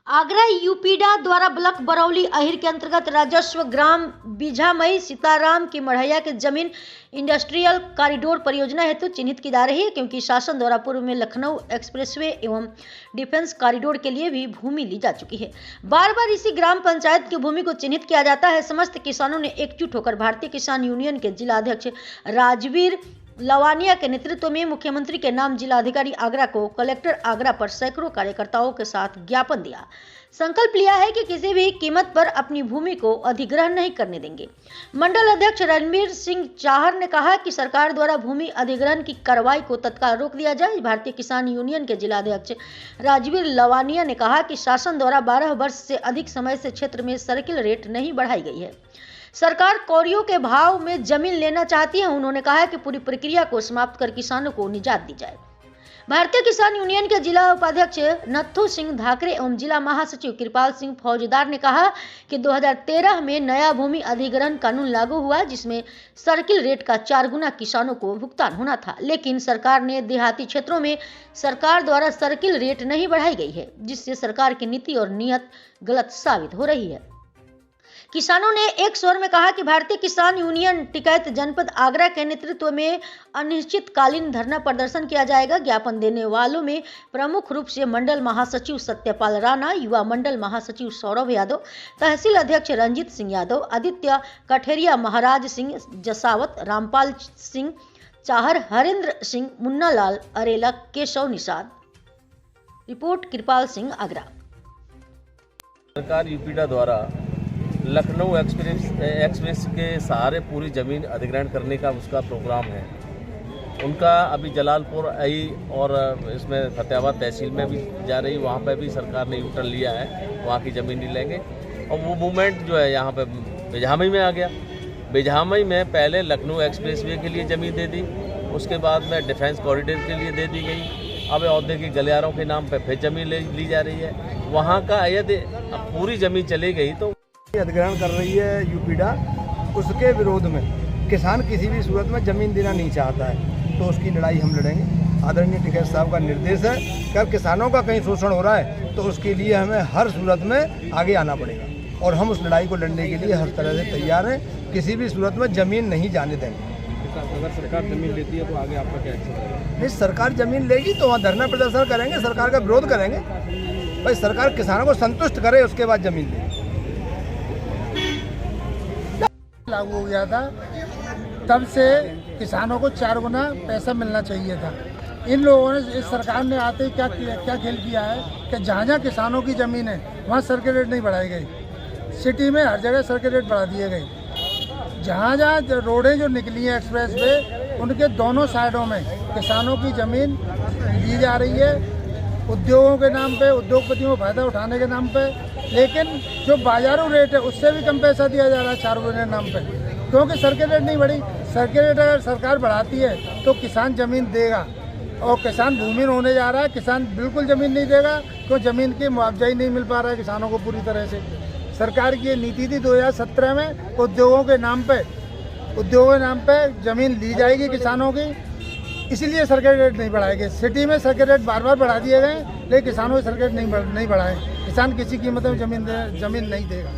आगरा यूपीडा द्वारा ब्लॉक बरौली अहिर के अंतर्गत राजस्व ग्राम बीझामई सीताराम की मढ़ैया के जमीन इंडस्ट्रियल कॉरिडोर परियोजना हेतु चिन्हित की जा रही है, क्योंकि शासन द्वारा पूर्व में लखनऊ एक्सप्रेसवे एवं डिफेंस कॉरिडोर के लिए भी भूमि ली जा चुकी है। बार बार इसी ग्राम पंचायत की भूमि को चिन्हित किया जाता है। समस्त किसानों ने एकजुट होकर भारतीय किसान यूनियन के जिला अध्यक्ष राजवीर लवानिया के नेतृत्व में मुख्यमंत्री के नाम जिलाधिकारी आगरा को कलेक्टर आगरा पर सैकड़ों कार्यकर्ताओं के साथ ज्ञापन दिया। संकल्प लिया है कि किसी भी कीमत पर अपनी भूमि को अधिग्रहण नहीं करने देंगे। मंडल अध्यक्ष रणबीर सिंह चाहर ने कहा कि सरकार द्वारा भूमि अधिग्रहण की कार्रवाई को तत्काल रोक दिया जाए। भारतीय किसान यूनियन के जिलाध्यक्ष राजवीर लवानिया ने कहा कि शासन द्वारा 12 वर्ष से अधिक समय से क्षेत्र में सर्किल रेट नहीं बढ़ाई गई है। सरकार कौड़ियों के भाव में जमीन लेना चाहती है। उन्होंने कहा कि पूरी प्रक्रिया को समाप्त कर किसानों को निजात दी जाए। भारतीय किसान यूनियन के जिला उपाध्यक्ष नथु सिंह धाकरे एवं जिला महासचिव कृपाल सिंह फौजदार ने कहा कि 2013 में नया भूमि अधिग्रहण कानून लागू हुआ, जिसमें सर्किल रेट का 4 गुना किसानों को भुगतान होना था, लेकिन सरकार ने देहाती क्षेत्रों में सरकार द्वारा सर्किल रेट नहीं बढ़ाई गई है, जिससे सरकार की नीति और नीयत गलत साबित हो रही है। किसानों ने एक स्वर में कहा कि भारतीय किसान यूनियन टिकैत जनपद आगरा के नेतृत्व में अनिश्चितकालीन धरना प्रदर्शन किया जाएगा। ज्ञापन देने वालों में प्रमुख रूप से मंडल महासचिव सत्यपाल राणा, युवा मंडल महासचिव सौरभ यादव, तहसील अध्यक्ष रंजीत सिंह यादव, आदित्य कठेरिया, महाराज सिंह जसावत, रामपाल सिंह चाहर, हरेंद्र सिंह, मुन्ना लाल अरेला, केशव निषाद। रिपोर्ट कृपाल सिंह, आगरा। सरकार यूपीडा द्वारा लखनऊ एक्सप्रेस के सहारे पूरी ज़मीन अधिग्रहण करने का उसका प्रोग्राम है। उनका अभी जलालपुर आई और इसमें फतेहाबाद तहसील में भी जा रही, वहाँ पे भी सरकार ने यूटर्न लिया है, वहाँ की ज़मीन नहीं लेंगे। और वो मूवमेंट जो है यहाँ पे बीझामई में आ गया। बीझामई में पहले लखनऊ एक्सप्रेसवे के लिए ज़मीन दे दी, उसके बाद में डिफेंस कॉरिडोर के लिए दे दी गई। अब औद्योगिक गलियारों के नाम पर फिर ज़मीन ली जा रही है। वहाँ का यदि पूरी ज़मीन चली गई तो अधिग्रहण कर रही है यूपीडा, उसके विरोध में किसान किसी भी सूरत में ज़मीन देना नहीं चाहता है, तो उसकी लड़ाई हम लड़ेंगे। आदरणीय टिकैत साहब का निर्देश है कि अगर किसानों का कहीं शोषण हो रहा है तो उसके लिए हमें हर सूरत में आगे आना पड़ेगा, और हम उस लड़ाई को लड़ने के लिए हर तरह से तैयार हैं। किसी भी सूरत में ज़मीन नहीं जाने देंगे। अगर सरकार ज़मीन लेती है तो आगे आपका क्या एक्शन है? नहीं, सरकार ज़मीन लेगी तो वहाँ धरना प्रदर्शन करेंगे, सरकार का विरोध करेंगे। भाई सरकार किसानों को संतुष्ट करे, उसके बाद ज़मीन लेगी। लागू हो गया था, तब से किसानों को 4 गुना पैसा मिलना चाहिए था। इन लोगों ने, इस सरकार ने आते ही क्या खेल किया है कि जहाँ जहाँ किसानों की ज़मीन है वहाँ सर्किल रेट नहीं बढ़ाई गई। सिटी में हर जगह सर्किल रेट बढ़ा दिए गए। जहाँ जहाँ रोडें जो निकली हैं एक्सप्रेस वे, उनके दोनों साइडों में किसानों की ज़मीन ली जा रही है, उद्योगों के नाम पे, उद्योगपतियों को फायदा उठाने के नाम पे। लेकिन जो बाजारू रेट है उससे भी कम पैसा दिया जा रहा है 4 गुना नाम पे, क्योंकि सर्किल रेट नहीं बढ़ी। सर्किल रेट अगर सरकार बढ़ाती है तो किसान ज़मीन देगा, और किसान भूमिहीन होने जा रहा है। किसान बिल्कुल ज़मीन नहीं देगा, क्योंकि ज़मीन की मुआवजा ही नहीं मिल पा रहा है किसानों को पूरी तरह से। सरकार की ये नीति थी 2017 में, उद्योगों के नाम पे ज़मीन ली जाएगी किसानों की, इसीलिए सर्किल रेट नहीं बढ़ाए गए। सिटी में सर्किल रेट बार बार बढ़ा दिए गए, लेकिन किसानों के सर्किल रेट नहीं बढ़ाए। किसान किसी कीमत में ज़मीन नहीं देगा।